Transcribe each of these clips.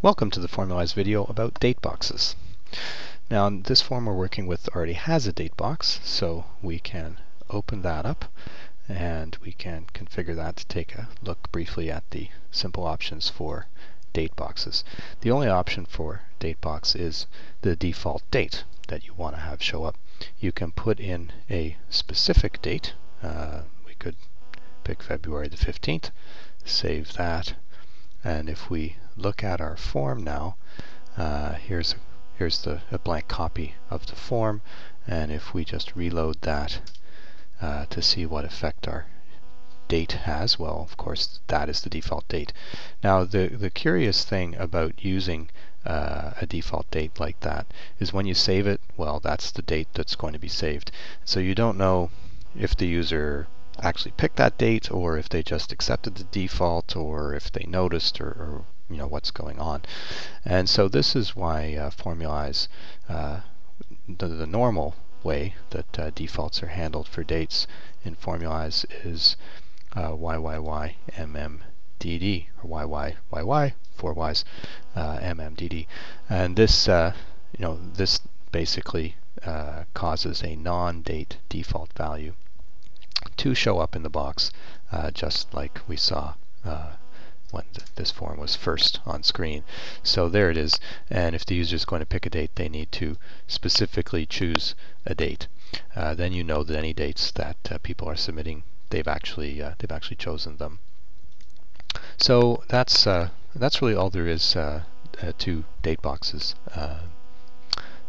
Welcome to the formulize video about date boxes. Now this form we're working with already has a date box, so we can open that up and we can configure that to take a look briefly at the simple options for date boxes. The only option for date box is the default date that you want to have show up. You can put in a specific date. We could pick February the 15th, save that, and if we look at our form now, here's a blank copy of the form, and if we just reload that to see what effect our date has, well, of course that is the default date. Now the curious thing about using a default date like that is when you save it, well, that's the date that's going to be saved. So you don't know if the user actually picked that date, or if they just accepted the default, or if they noticed, or you know what's going on. And so this is why formulize, the normal way that defaults are handled for dates in formulize is YYYMMDD, or YYYY, 4Ys, MMDD. And this, this basically causes a non-date default value to show up in the box, just like we saw when this form was first on screen. So there it is, and if the user is going to pick a date, they need to specifically choose a date. Then you know that any dates that people are submitting, they've actually chosen them. So that's really all there is to date boxes.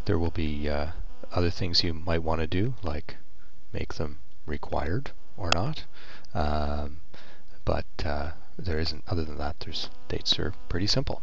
There will be other things you might want to do, like make them required or not, but there isn't. Other than that, dates are pretty simple.